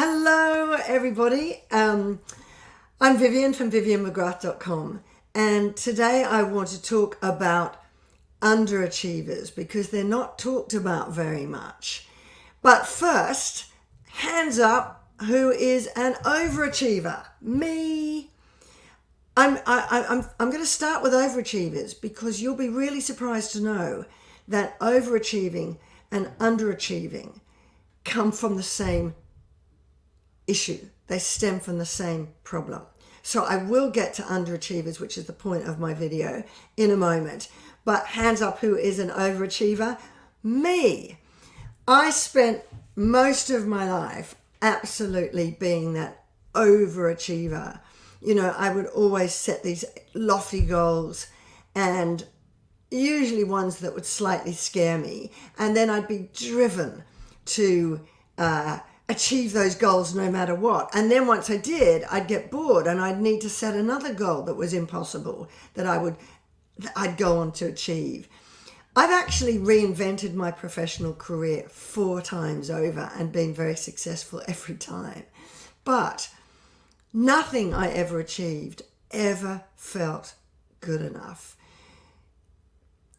Hello, everybody. I'm Vivian from vivianmcgrath.com, and today I want to talk about underachievers because they're not talked about very much. But first, hands up, who is an overachiever? Me. I'm going to start with overachievers because you'll be really surprised to know that overachieving and underachieving come from the same issue. They stem from the same problem. So I will get to underachievers, which is the point of my video, in a moment. But hands up, who is an overachiever? Me. I spent most of my life absolutely being that overachiever. You know, I would always set these lofty goals, and usually ones that would slightly scare me. And then I'd be driven to achieve those goals no matter what. And then once I did, I'd get bored and I'd need to set another goal that was impossible that I'd go on to achieve. I've actually reinvented my professional career 4 times over and been very successful every time. But nothing I ever achieved ever felt good enough.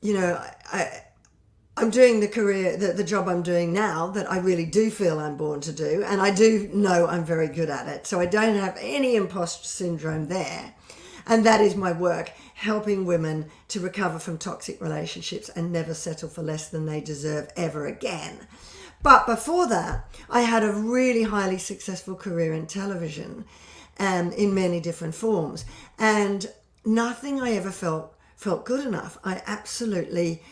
You know, I'm doing the career, the job I'm doing now that I really do feel I'm born to do, and I do know I'm very good at it. So I don't have any imposter syndrome there. And that is my work, helping women to recover from toxic relationships and never settle for less than they deserve ever again. But before that, I had a really highly successful career in television and in many different forms. And nothing I ever felt good enough. I absolutely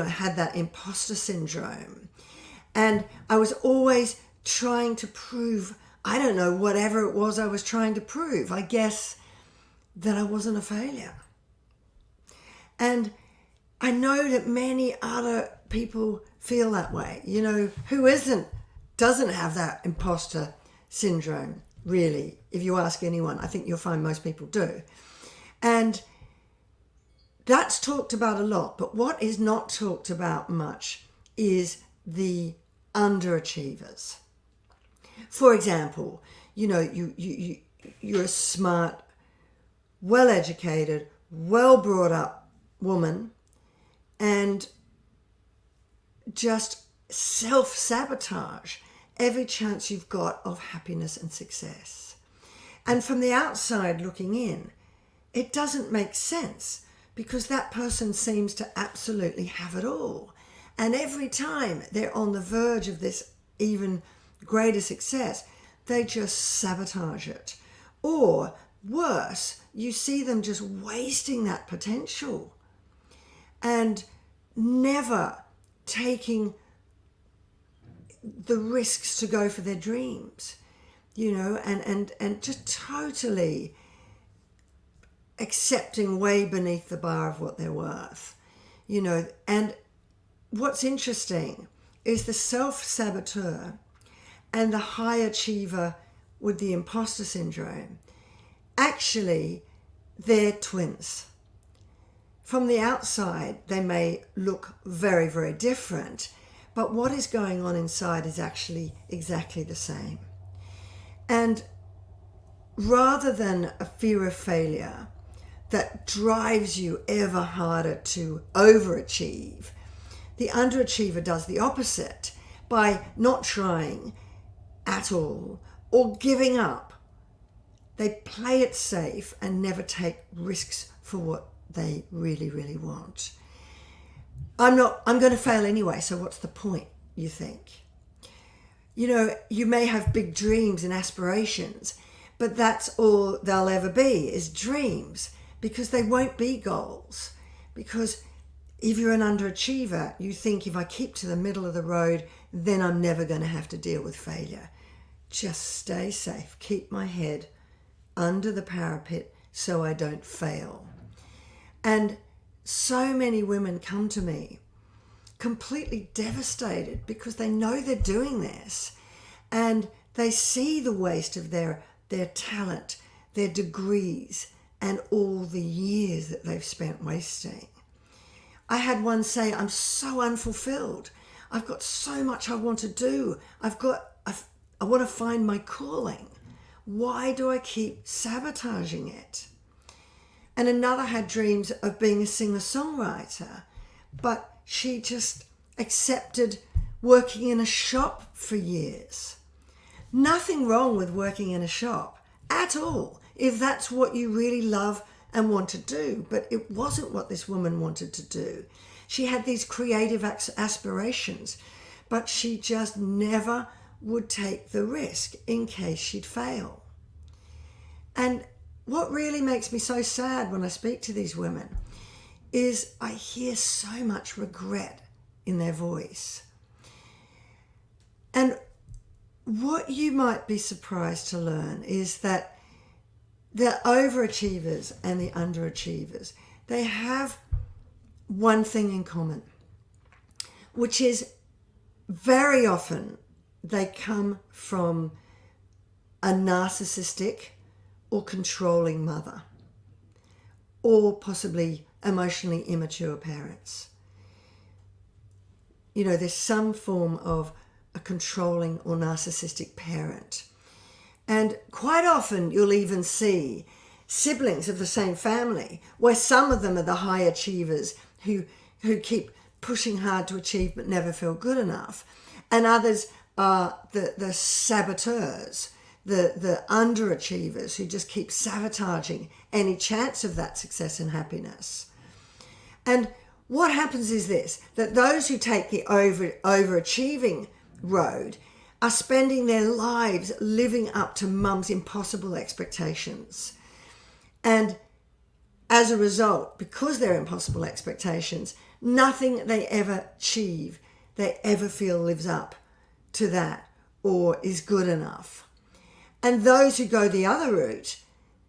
had that imposter syndrome. And I was always trying to prove, I don't know, whatever it was I was trying to prove. I guess that I wasn't a failure. And I know that many other people feel that way. You know, who doesn't have that imposter syndrome, really? If you ask anyone, I think you'll find most people do. And that's talked about a lot, but what is not talked about much is the underachievers. For example, you're a smart, well-educated, well-brought-up woman, and just self-sabotage every chance you've got of happiness and success. And from the outside looking in, it doesn't make sense, because that person seems to absolutely have it all. And every time they're on the verge of this even greater success, they just sabotage it. Or worse, you see them just wasting that potential and never taking the risks to go for their dreams, and just totally accepting way beneath the bar of what they're worth, and what's interesting is the self-saboteur and the high achiever with the imposter syndrome, actually, they're twins. From the outside, they may look very, very different, but what is going on inside is actually exactly the same. And rather than a fear of failure that drives you ever harder to overachieve, the underachiever does the opposite by not trying at all or giving up. They play it safe and never take risks for what they really, really want. I'm going to fail anyway, so what's the point, you think? You may have big dreams and aspirations, but that's all they'll ever be is dreams, because they won't be goals. Because if you're an underachiever, you think if I keep to the middle of the road, then I'm never going to have to deal with failure. Just stay safe. Keep my head under the parapet so I don't fail. And so many women come to me completely devastated because they know they're doing this and they see the waste of their talent, their degrees, and all the years that they've spent wasting. I had one say, I'm so unfulfilled. I've got so much I want to do. I've got I want to find my calling. Why do I keep sabotaging it? And another had dreams of being a singer-songwriter, but she just accepted working in a shop for years. Nothing wrong with working in a shop at all, if that's what you really love and want to do. But it wasn't what this woman wanted to do. She had these creative aspirations, but she just never would take the risk in case she'd fail. And what really makes me so sad when I speak to these women is I hear so much regret in their voice. And what you might be surprised to learn is that the overachievers and the underachievers, they have one thing in common, which is very often they come from a narcissistic or controlling mother, or possibly emotionally immature parents. You know, there's some form of a controlling or narcissistic parent. And quite often you'll even see siblings of the same family where some of them are the high achievers who keep pushing hard to achieve but never feel good enough. And others are the saboteurs, the underachievers who just keep sabotaging any chance of that success and happiness. And what happens is this, that those who take the overachieving road are spending their lives living up to mum's impossible expectations. And as a result, because they're impossible expectations, nothing they ever achieve, they ever feel lives up to that or is good enough. And those who go the other route,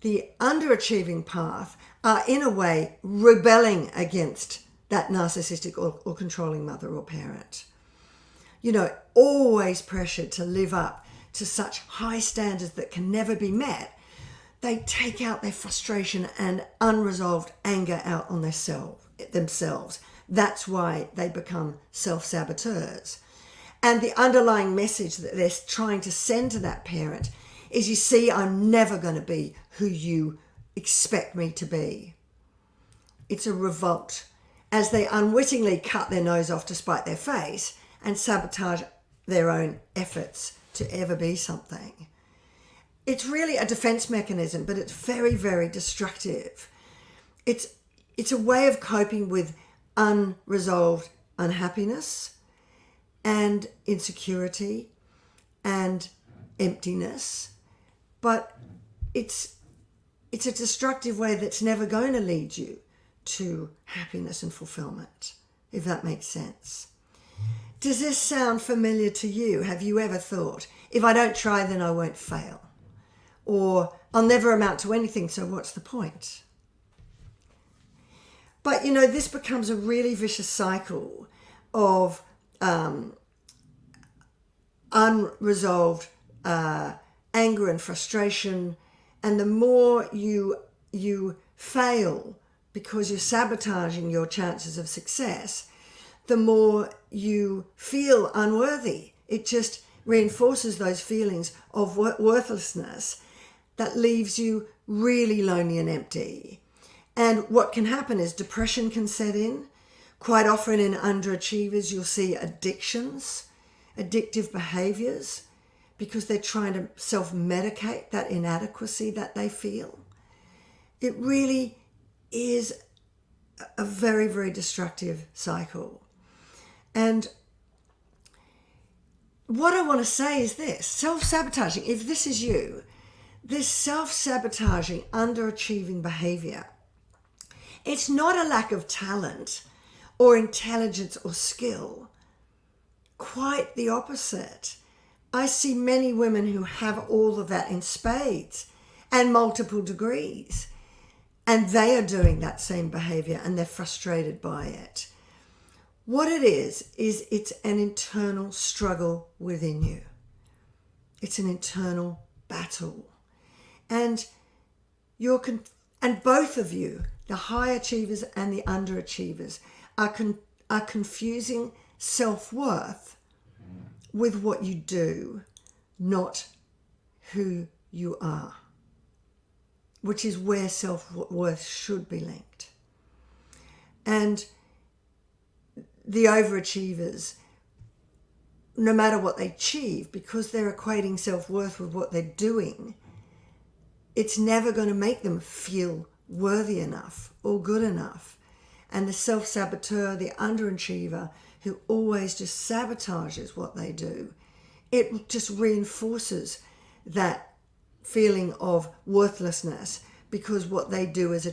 the underachieving path, are in a way rebelling against that narcissistic or controlling mother or parent. You know, always pressured to live up to such high standards that can never be met. They take out their frustration and unresolved anger out on themselves. That's why they become self-saboteurs. And the underlying message that they're trying to send to that parent is, you see, I'm never going to be who you expect me to be. It's a revolt as they unwittingly cut their nose off to spite their face and sabotage their own efforts to ever be something. It's really a defense mechanism, but it's very, very destructive. It's a way of coping with unresolved unhappiness and insecurity and emptiness, but it's a destructive way that's never going to lead you to happiness and fulfillment, if that makes sense. Does this sound familiar to you? Have you ever thought, if I don't try, then I won't fail? Or I'll never amount to anything, so what's the point? But, you know, this becomes a really vicious cycle of unresolved anger and frustration. And the more you fail because you're sabotaging your chances of success, the more you feel unworthy. It just reinforces those feelings of worthlessness that leaves you really lonely and empty. And what can happen is depression can set in. Quite often in underachievers, you'll see addictions, addictive behaviors, because they're trying to self-medicate that inadequacy that they feel. It really is a very, very destructive cycle. And what I want to say is this, self-sabotaging, if this is you, this self-sabotaging, underachieving behavior, it's not a lack of talent or intelligence or skill. Quite the opposite. I see many women who have all of that in spades and multiple degrees, and they are doing that same behavior and they're frustrated by it. What it is it's an internal struggle within you. It's an internal battle. And and both of you, the high achievers and the underachievers, are confusing self-worth with what you do not who you are, which is where self-worth should be linked. And the overachievers, no matter what they achieve, because they're equating self-worth with what they're doing, it's never going to make them feel worthy enough or good enough. And the self-saboteur, the underachiever, who always just sabotages what they do, it just reinforces that feeling of worthlessness, because what they do is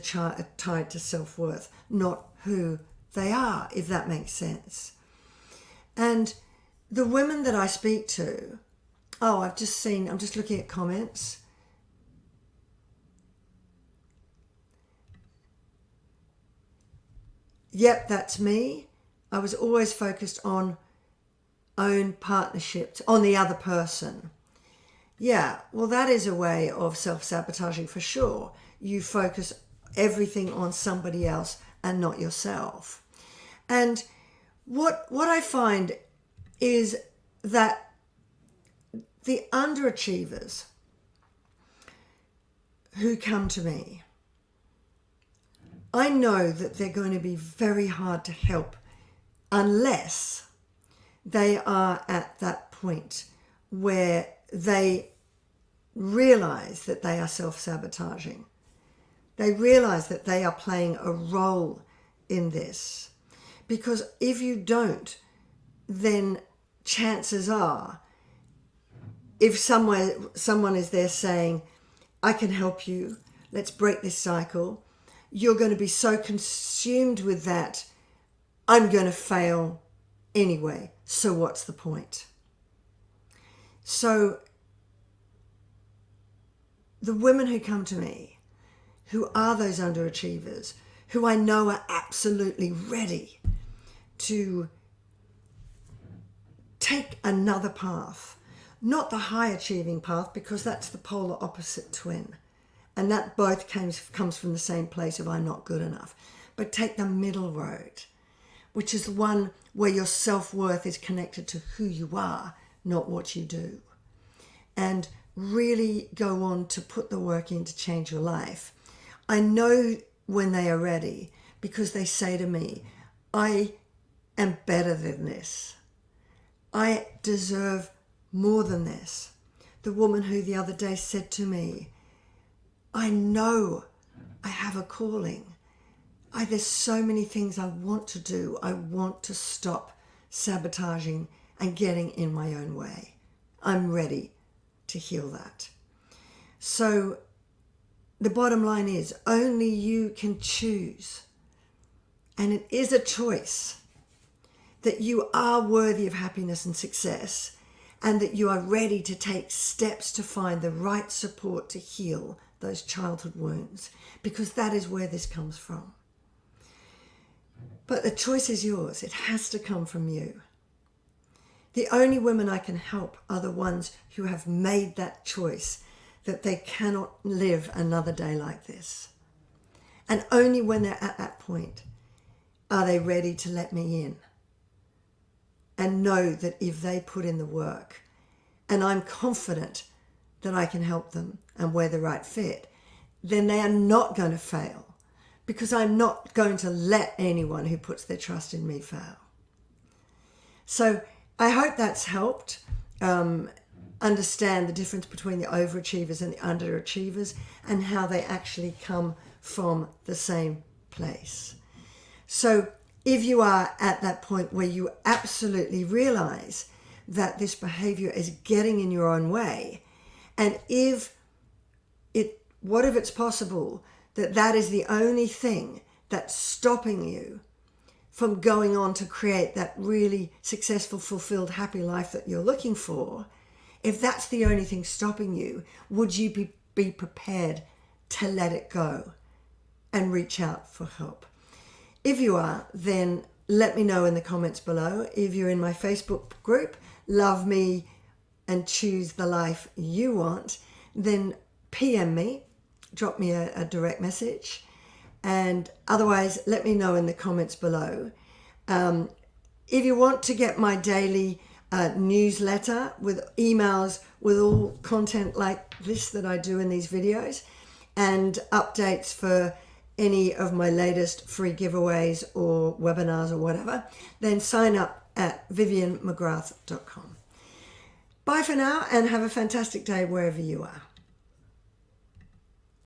tied to self-worth, not who they are, if that makes sense. And the women that I speak to, I'm just looking at comments. Yep, that's me. I was always focused on own partnerships, on the other person. Yeah, well, that is a way of self-sabotaging for sure. You focus everything on somebody else and not yourself. And what I find is that the underachievers who come to me, I know that they're going to be very hard to help unless they are at that point where they realize that they are self-sabotaging. They realize that they are playing a role in this. Because if you don't, then chances are, if someone is there saying, I can help you, let's break this cycle, you're going to be so consumed with that, I'm going to fail anyway, so what's the point? So the women who come to me, who are those underachievers, who I know are absolutely ready to take another path, not the high achieving path, because that's the polar opposite twin. And that both comes from the same place of I'm not good enough. But take the middle road, which is the one where your self-worth is connected to who you are, not what you do. And really go on to put the work in to change your life. I know when they are ready, because they say to me, I am better than this. I deserve more than this. The woman who the other day said to me, I know I have a calling. There's so many things I want to do. I want to stop sabotaging and getting in my own way. I'm ready to heal that. So the bottom line is only you can choose. And it is a choice that you are worthy of happiness and success, and that you are ready to take steps to find the right support to heal those childhood wounds, because that is where this comes from. But the choice is yours. It has to come from you. The only women I can help are the ones who have made that choice that they cannot live another day like this. And only when they're at that point are they ready to let me in and know that if they put in the work, and I'm confident that I can help them and we're the right fit, then they are not going to fail, because I'm not going to let anyone who puts their trust in me fail. So I hope that's helped understand the difference between the overachievers and the underachievers, and how they actually come from the same place. So if you are at that point where you absolutely realize that this behavior is getting in your own way, and what if it's possible that that is the only thing that's stopping you from going on to create that really successful, fulfilled, happy life that you're looking for, if that's the only thing stopping you, would you be prepared to let it go and reach out for help? If you are, then let me know in the comments below. If you're in my Facebook group, Love Me and Choose the Life You Want, then PM me, drop me a direct message. And otherwise, let me know in the comments below. If you want to get my daily newsletter with emails with all content like this that I do in these videos, and updates for any of my latest free giveaways or webinars or whatever, then sign up at vivianmcgrath.com. Bye for now, and have a fantastic day wherever you are.